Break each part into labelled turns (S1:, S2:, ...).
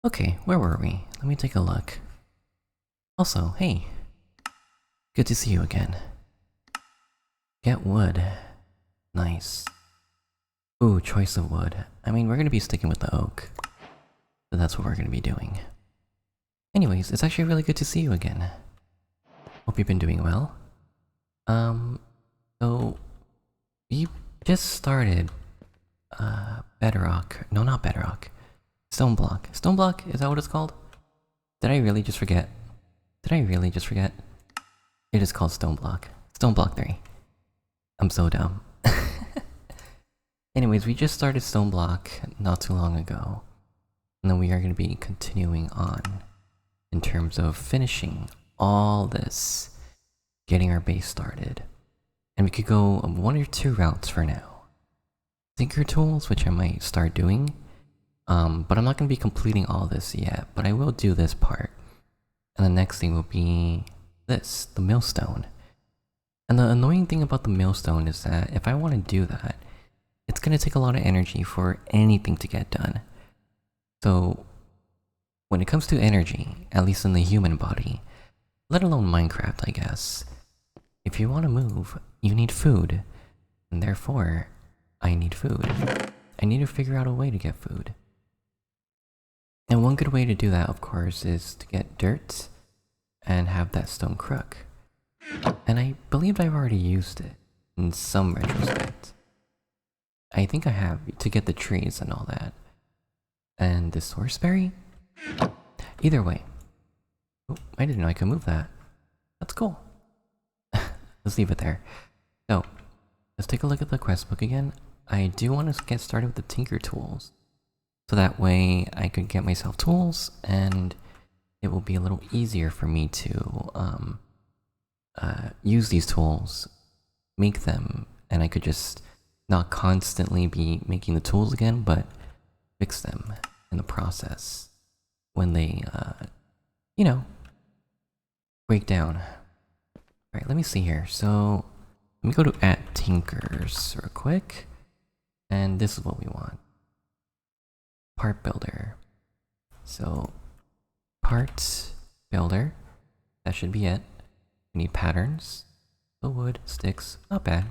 S1: Okay, where were we? Let me take a look. Also, hey, good to see you again. Get wood. Nice. Ooh, choice of wood. I mean, we're gonna be sticking with the oak. So that's what we're gonna be doing. Anyways, it's actually really good to see you again. Hope you've been doing well. So we just started Bedrock. No, not Bedrock. Stoneblock. Stoneblock, is that what it's called? Did I really just forget? Did I really just forget? It is called Stoneblock. Stoneblock 3. I'm so dumb. Anyways, we just started Stoneblock not too long ago. And then we are going to be continuing on in terms of finishing all this, getting our base started. And we could go one or two routes for now. Tinker tools, which I might start doing. But I'm not going to be completing all this yet, but I will do this part. And the next thing will be this, the millstone. And the annoying thing about the millstone is that if I want to do that, it's going to take a lot of energy for anything to get done. So when it comes to energy, at least in the human body, let alone Minecraft, I guess, if you want to move, you need food. And therefore, I need food. I need to figure out a way to get food. And one good way to do that, of course, is to get dirt and have that stone crook. And I believe I've already used it in some retrospect. I think I have, to get the trees and all that. And this horseberry? Either way. Oh, I didn't know I could move that. That's cool. Let's leave it there. So, let's take a look at the quest book again. I do want to get started with the tinker tools. So that way I could get myself tools and it will be a little easier for me to use these tools, make them, and I could just not constantly be making the tools again, but fix them in the process when they, you know, break down. Alright, let me see here. So, let me go to @tinkers real quick. And this is what we want. Part builder. So, part builder. That should be it. We need patterns. The wood, sticks, not bad.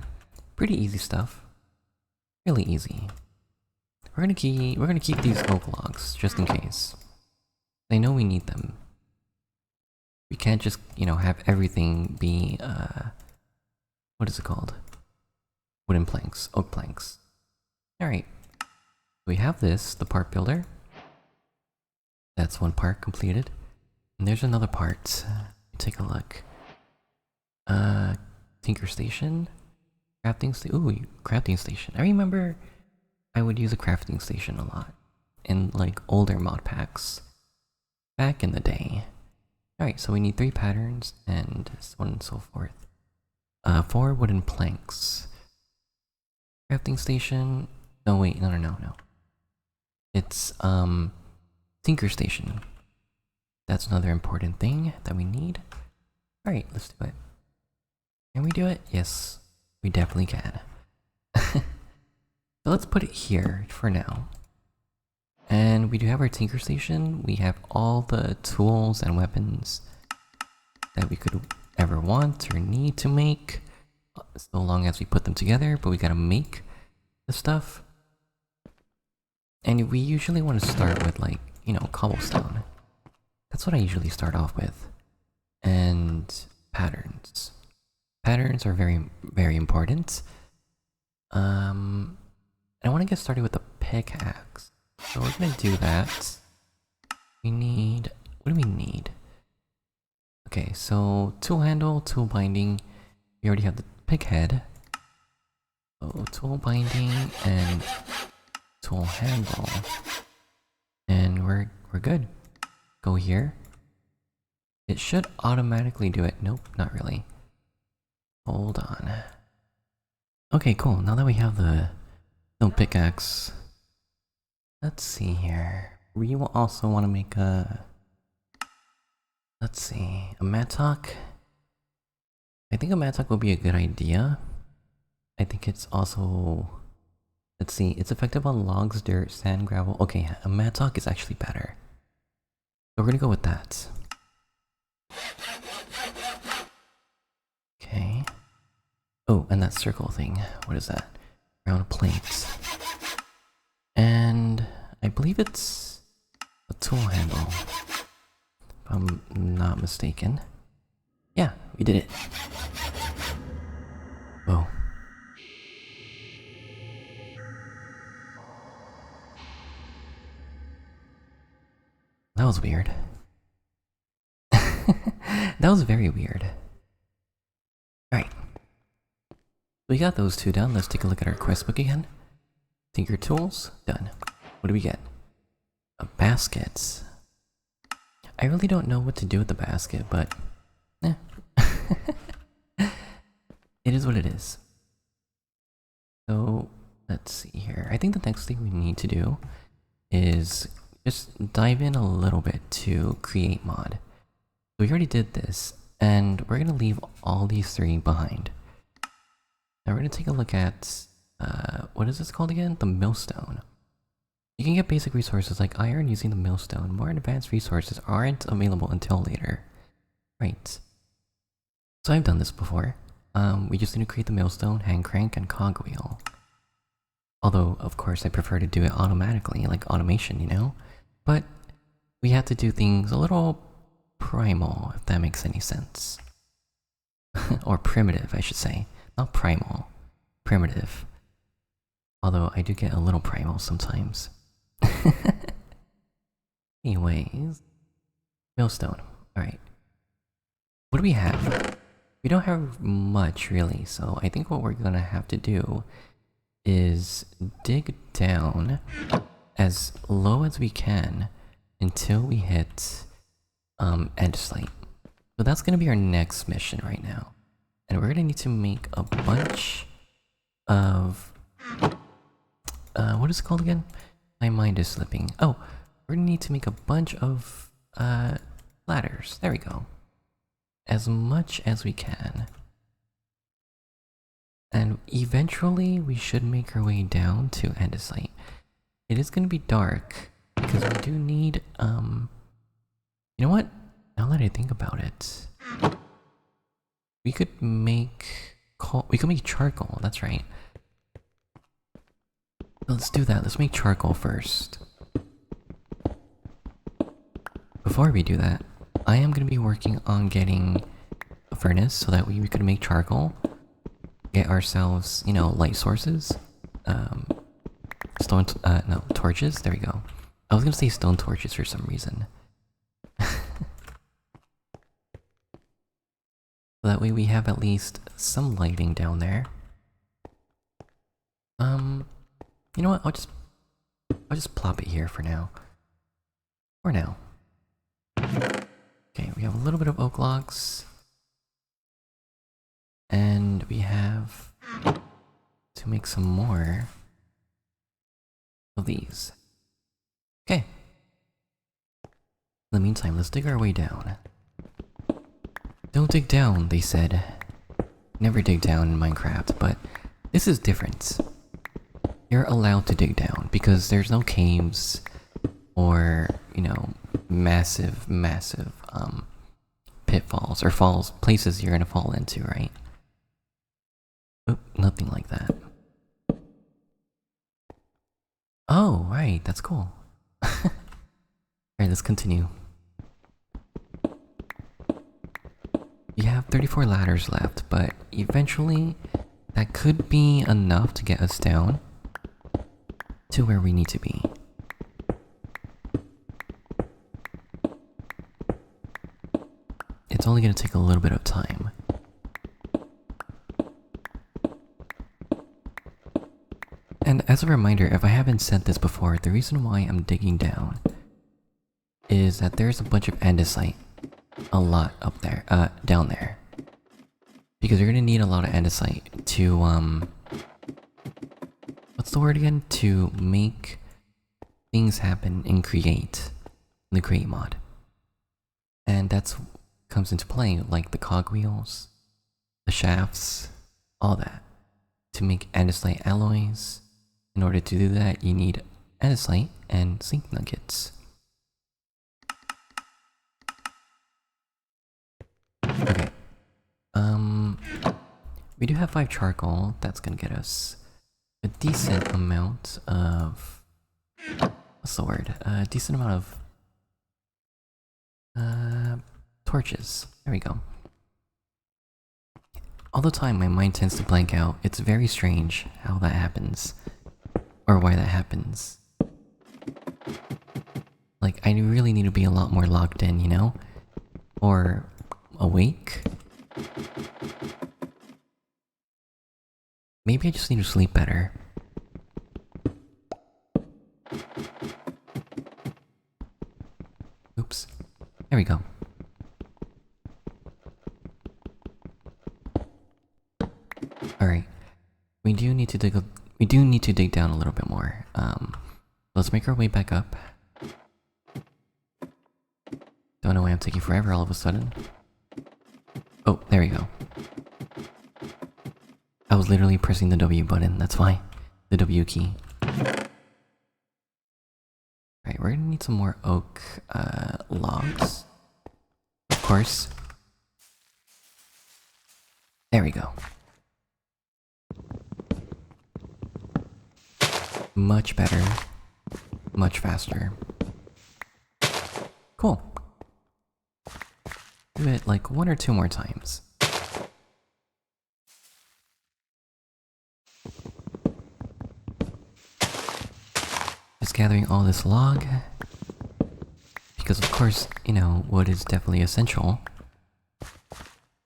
S1: Pretty easy stuff. Really easy. We're gonna keep these oak logs just in case. I know we need them. We can't just, you know, have everything be what is it called? Wooden planks, oak planks. Alright. We have this, the part builder. That's one part completed. And there's another part. Take a look. Tinker station. Crafting station. I remember I would use a crafting station a lot in like older mod packs back in the day. Alright, so we need 3 patterns and so on and so forth. 4 wooden planks. Crafting station. No, wait, no. It's tinker station. That's another important thing that we need. Alright, let's do it. Can we do it? Yes, we definitely can. So let's put it here for now. And we do have our tinker station. We have all the tools and weapons that we could ever want or need to make, so long as we put them together, but we gotta make the stuff. And we usually want to start with, like, you know, cobblestone. That's what I usually start off with. And patterns. Patterns are very, very important. I want to get started with the pickaxe. So we're gonna do that. We need... what do we need? Okay, so tool handle, tool binding. We already have the pick head. So tool binding and tool handle. And we're good. Go here. It should automatically do it. Nope, not really. Hold on. Okay, cool. Now that we have the pickaxe, let's see here. We will also want to make a... let's see, a mattock. I think a mattock will be a good idea. I think it's also... let's see, it's effective on logs, dirt, sand, gravel. Okay, a mattock is actually better. we're gonna go with that. Okay. Oh, and that circle thing. What is that? Round plates. And I believe it's a tool handle. If I'm not mistaken. Yeah, we did it. Whoa. That was weird. That was very weird. Alright. We got those two done. Let's take a look at our quest book again. Tinker tools, done. What do we get? A basket. I really don't know what to do with the basket, but eh. It is what it is. So let's see here. I think the next thing we need to do is just dive in a little bit to create mod. We already did this, and we're gonna leave all these three behind. Now we're gonna take a look at what is this called again? The millstone. You can get basic resources like iron using the millstone. More advanced resources aren't available until later. Right. So I've done this before. We just need to create the millstone, hand crank, and cogwheel. Although, of course, I prefer to do it automatically, like automation, you know? But we have to do things a little primal, if that makes any sense. Or primitive, I should say. Not primal. Primitive. Although I do get a little primal sometimes. Anyways. Millstone. Alright. What do we have? We don't have much, really, so I think what we're gonna have to do is dig down as low as we can until we hit andesite. So that's gonna be our next mission right now. And we're gonna need to make a bunch of what is it called again? My mind is slipping. Oh, we're gonna need to make a bunch of ladders. There we go. As much as we can. And eventually we should make our way down to andesite. It is gonna be dark because we do need you know what? Now that I think about it, we could make charcoal, that's right. Let's do that. Let's make charcoal first. Before we do that, I am going to be working on getting a furnace so that we could make charcoal. Get ourselves, you know, light sources. No, torches. There we go. I was going to say stone torches for some reason. So that way we have at least some lighting down there. You know what? I'll just plop it here for now. For now. Okay, we have a little bit of oak logs. And we have to make some more of these. Okay. In the meantime, let's dig our way down. Don't dig down, they said. Never dig down in Minecraft, but this is different. You're allowed to dig down because there's no caves or, you know, massive pitfalls or places you're gonna fall into, right? Oop, nothing like that. Oh, right, that's cool. Alright, let's continue. We have 34 ladders left, but eventually that could be enough to get us down to where we need to be. It's only going to take a little bit of time. And as a reminder, if I haven't said this before, the reason why I'm digging down is that there's a bunch of andesite. A lot up there, down there. Because you're gonna need a lot of andesite to, what's the word again? To make things happen and create the create mod. And that's comes into play, like the cogwheels, the shafts, all that. To make andesite alloys, in order to do that, you need andesite and zinc nuggets. we do have 5 charcoal. That's gonna get us a decent amount of... What's the word? A decent amount of... torches. There we go. All the time my mind tends to blank out. It's very strange how that happens. Or why that happens. Like, I really need to be a lot more logged in, you know? Or awake? Maybe I just need to sleep better. Oops. There we go. Alright. We do need to dig down a little bit more. Let's make our way back up. Don't know why I'm taking forever all of a sudden. Oh, there we go. I was literally pressing the W button, that's why. The W key. Alright, we're gonna need some more oak logs. Of course. There we go. Much better. Much faster. Cool. Do it like 1 or 2 more times. Just gathering all this log. Because of course, you know, wood is definitely essential.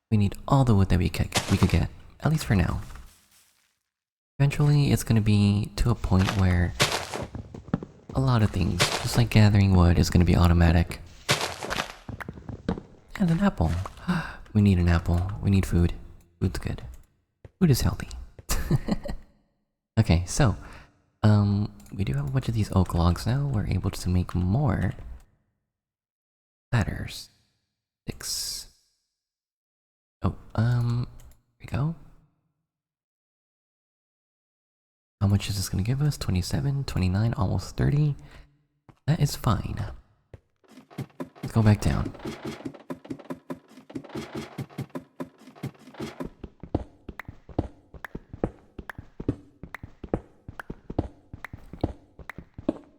S1: We need all the wood that we could get, at least for now. Eventually, it's gonna be to a point where a lot of things, just like gathering wood, is gonna be automatic. And an apple. We need an apple. We need food. Food's good. Food is healthy. Okay, so, we do have a bunch of these oak logs now. We're able to make more ladders. 6. Oh, here we go. How much is this gonna give us? 27, 29, almost 30. That is fine. Let's go back down.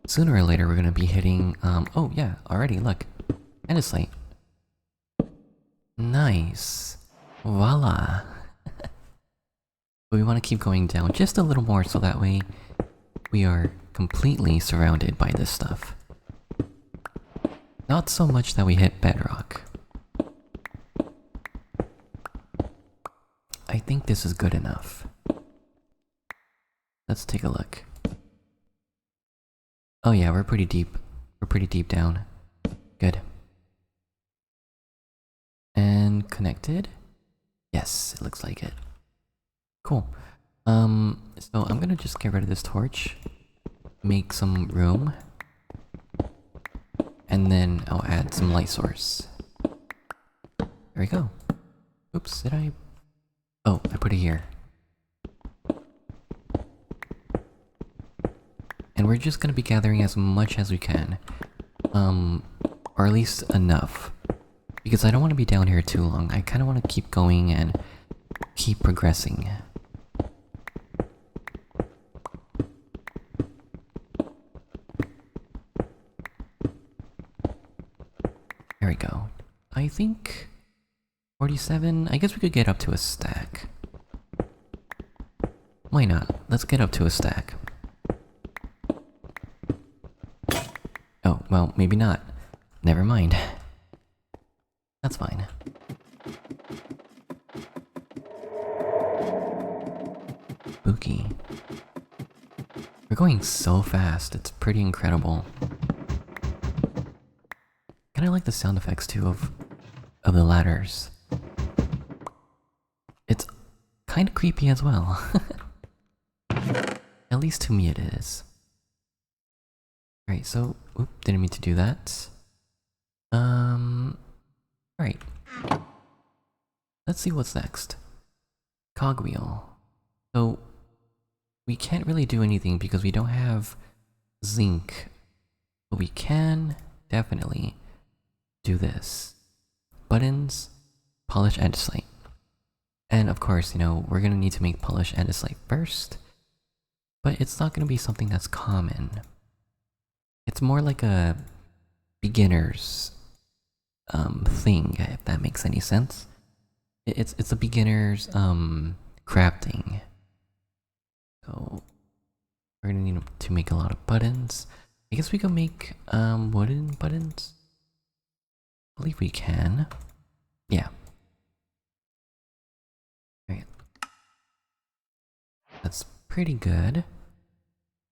S1: Sooner or later we're gonna be hitting, oh yeah, already, look. Andesite. Nice. Voila. But we want to keep going down just a little more so that way we are completely surrounded by this stuff. Not so much that we hit bedrock. I think this is good enough. Let's take a look. Oh yeah, we're pretty deep. We're pretty deep down. Good. And connected? Yes, it looks like it. Cool. So I'm gonna just get rid of this torch. Make some room. And then I'll add some light source. There we go. Oops, did I? Oh, I put it here. And we're just gonna be gathering as much as we can. Or at least enough. Because I don't want to be down here too long. I kind of want to keep going and keep progressing. There we go. I think 47, I guess we could get up to a stack. Why not? Let's get up to a stack. Oh, well, maybe not. Never mind. That's fine. Spooky. We're going so fast, it's pretty incredible. Kinda like the sound effects too of the ladders. It's kinda creepy as well. At least to me it is. Alright, so oop, didn't mean to do that. Alright. Let's see what's next. Cogwheel. So we can't really do anything because we don't have zinc. But we can definitely do this. Buttons, polish andesite. And of course, you know, we're gonna need to make polish andesite first, but it's not gonna be something that's common. It's more like a beginner's thing, if that makes any sense. It's a beginner's crafting. So we're gonna need to make a lot of buttons. I guess we can make wooden buttons. I believe we can. Yeah. Right. That's pretty good.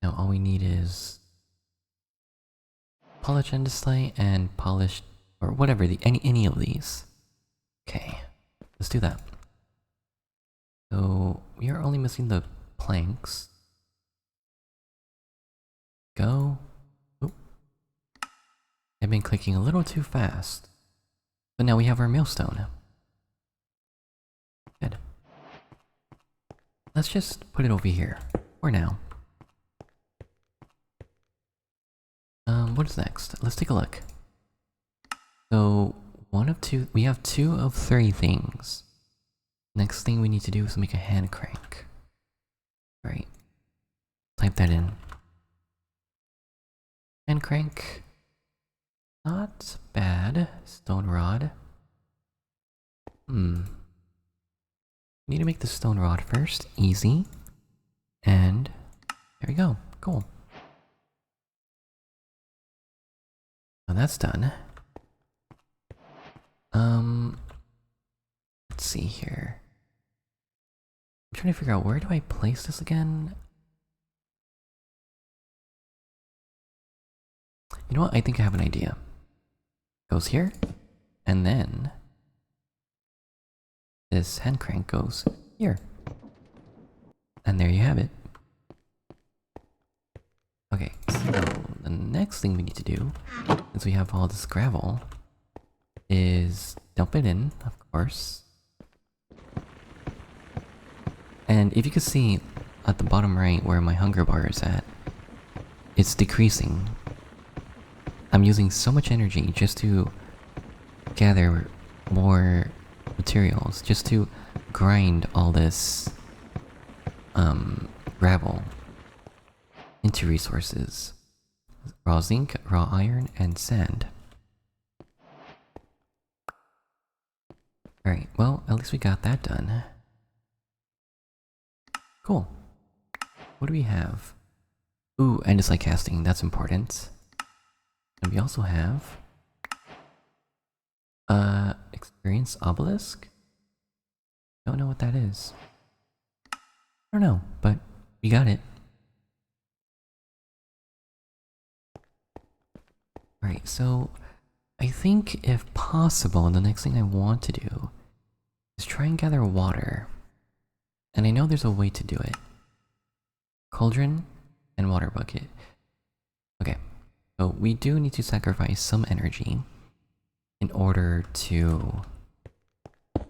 S1: Now all we need is polish andesite and polished, or whatever, any of these. Okay, let's do that. So we are only missing the planks. Go. Oop. I've been clicking a little too fast. But now we have our millstone. Good. Let's just put it over here for now. What is next? Let's take a look. So we have 2 of 3 things. Next thing we need to do is make a hand crank. Right. Type that in. Hand crank. Not bad. Stone rod. Need to make the stone rod first. Easy. And there we go. Cool. Now that's done. Let's see here. I'm trying to figure out, where do I place this again? You know what? I think I have an idea. Goes here, and then this hand crank goes here. And there you have it. Okay, so the next thing we need to do, since we have all this gravel, is dump it in, of course. And if you can see at the bottom right where my hunger bar is at, it's decreasing. I'm using so much energy just to gather more materials, just to grind all this gravel into resources. Raw zinc, raw iron, and sand. Alright, well, at least we got that done. Cool. What do we have? Ooh, andesite casting, that's important. And we also have experience obelisk? Don't know what that is. I don't know, but we got it. Alright, so I think if possible, the next thing I want to do is try and gather water. And I know there's a way to do it. Cauldron and water bucket. Okay, so we do need to sacrifice some energy in order to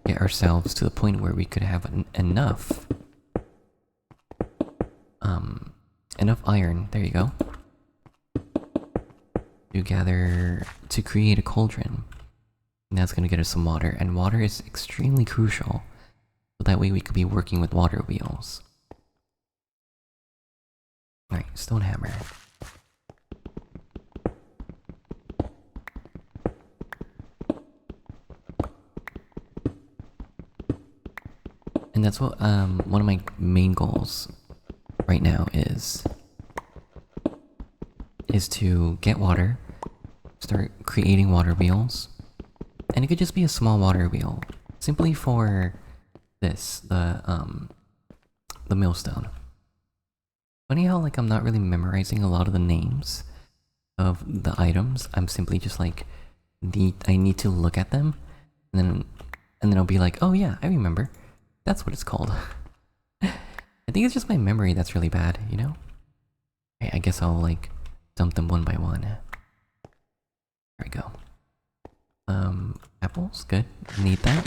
S1: get ourselves to the point where we could have enough iron, there you go, to create a cauldron. And that's gonna get us some water, and water is extremely crucial, so that way we could be working with water wheels. Alright, stone hammer. And that's what one of my main goals right now is to get water, start creating water wheels. And it could just be a small water wheel, simply for this, the millstone. Funny how, like, I'm not really memorizing a lot of the names of the items. I'm simply just like, I need to look at them, and then I'll be like, oh yeah, I remember. That's what it's called. I think it's just my memory that's really bad, you know? Okay, I guess I'll, like, dump them one by one. There we go. Apples, good. Need that.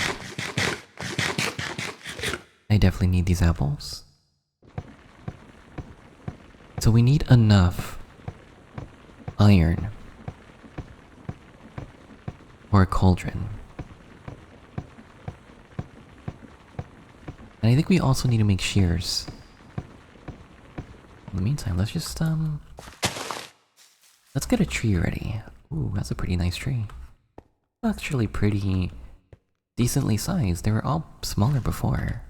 S1: I definitely need these apples. So we need enough iron for a cauldron. I think we also need to make shears. In the meantime, let's just, let's get a tree ready. Ooh, that's a pretty nice tree. Actually pretty decently sized. They were all smaller before.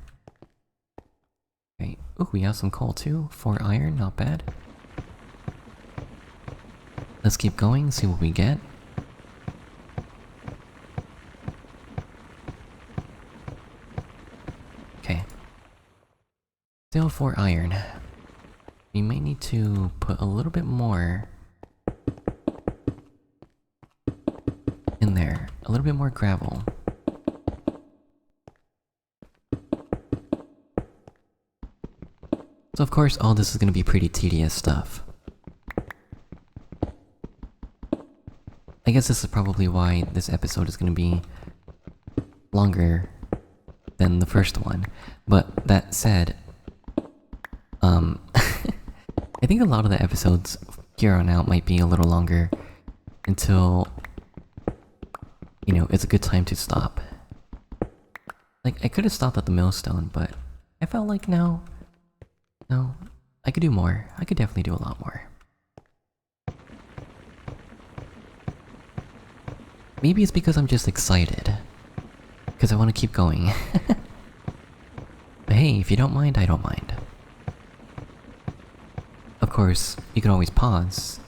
S1: Okay, ooh, we have some coal too. 4 iron, not bad. Let's keep going, see what we get. Okay. Still 4 iron. We may need to put a little bit more in there. A little bit more gravel. So of course all this is going to be pretty tedious stuff. I guess this is probably why this episode is going to be longer than the first one. But that said, I think a lot of the episodes here on out might be a little longer until, you know, it's a good time to stop. Like, I could have stopped at the millstone, but I felt like no, I could do more. I could definitely do a lot more. Maybe it's because I'm just excited. Because I want to keep going. But hey, if you don't mind, I don't mind. Of course, you can always pause,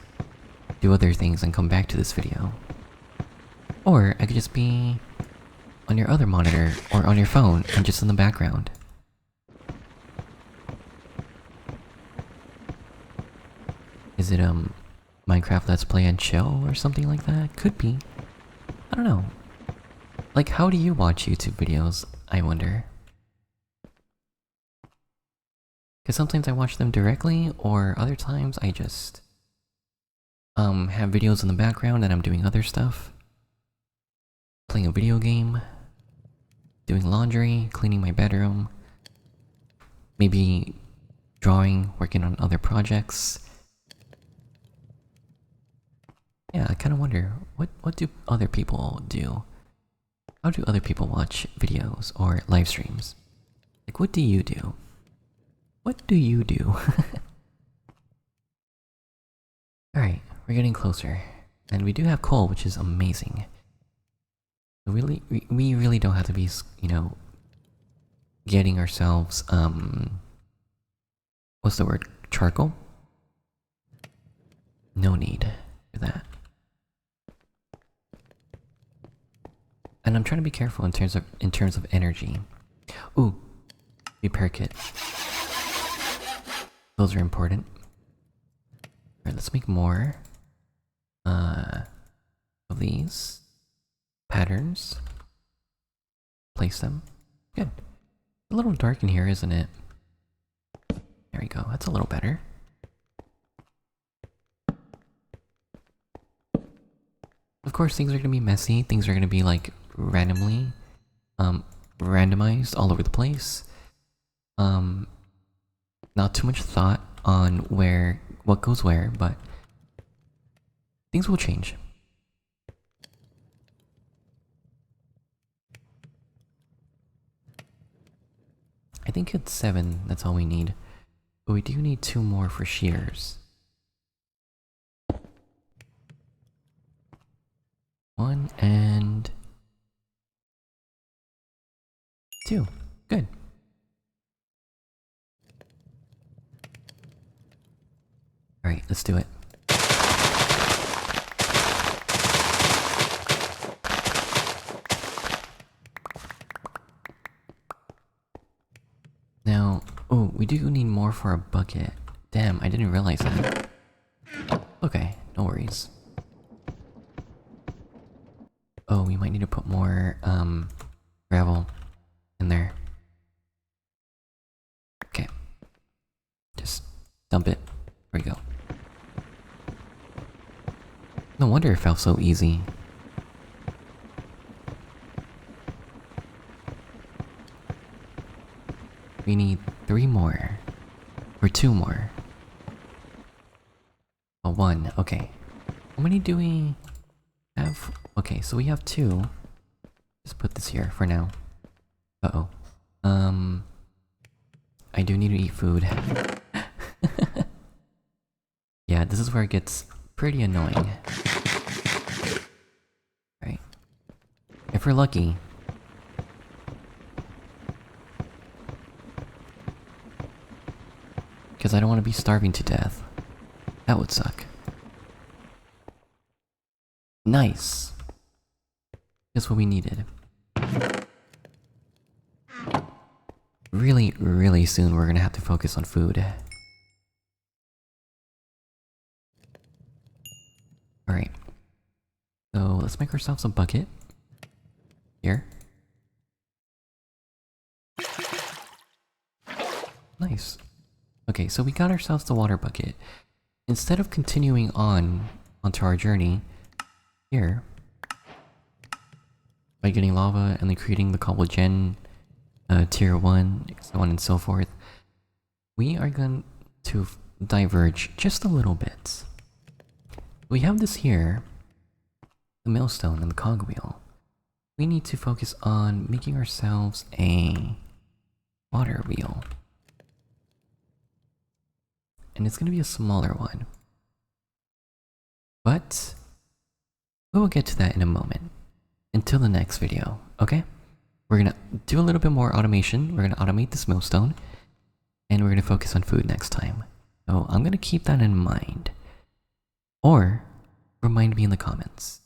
S1: do other things, and come back to this video. Or I could just be on your other monitor, or on your phone, and just in the background. Is it, Minecraft Let's Play and Chill, or something like that? Could be. I don't know. Like, how do you watch YouTube videos, I wonder? Because sometimes I watch them directly, or other times I just have videos in the background and I'm doing other stuff. Playing a video game, doing laundry, cleaning my bedroom, maybe drawing, working on other projects. Yeah, I kind of wonder, what do other people do? How do other people watch videos or live streams? Like, what do you do? What do you do? Alright, we're getting closer. And we do have coal, which is amazing. We really don't have to be, you know, getting ourselves, what's the word? Charcoal? No need for that. And I'm trying to be careful in terms of energy. Ooh, repair kit. Those are important. Alright, let's make more of these patterns. Place them. Good. A little dark in here, isn't it? There we go. That's a little better. Of course, things are gonna be messy. Things are gonna be like randomly randomized all over the place. Not too much thought on what goes where, but things will change. I think it's 7, that's all we need. But we do need 2 more for shears. 1 and 2. Good. Alright, let's do it. Now, oh, we do need more for a bucket. Damn, I didn't realize that. Okay, no worries. Oh, we might need to put more, gravel in there. Okay. Just dump it. There we go. No wonder it felt so easy. We need 3 more. Or 2 more. Oh, 1. Okay. How many do we have? Okay, so we have 2. Just put this here for now. Uh-oh. I do need to eat food. Yeah, this is where it gets pretty annoying. Right. If we're lucky. Because I don't want to be starving to death. That would suck. Nice. Just what we needed. Really, really soon we're gonna have to focus on food. Alright. So let's make ourselves a bucket. Here. Nice. Okay, so we got ourselves the water bucket. Instead of continuing onto our journey here by getting lava and then creating the cobblegen tier 1, so on and so forth, we are going to diverge just a little bit. We have this here, the millstone and the cogwheel. We need to focus on making ourselves a water wheel. And it's going to be a smaller one. But we will get to that in a moment. Until the next video, okay? We're going to do a little bit more automation. We're going to automate this millstone. And we're going to focus on food next time. So I'm going to keep that in mind. Or remind me in the comments.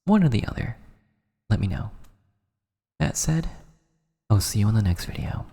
S1: One or the other. Let me know. That said, I'll see you in the next video.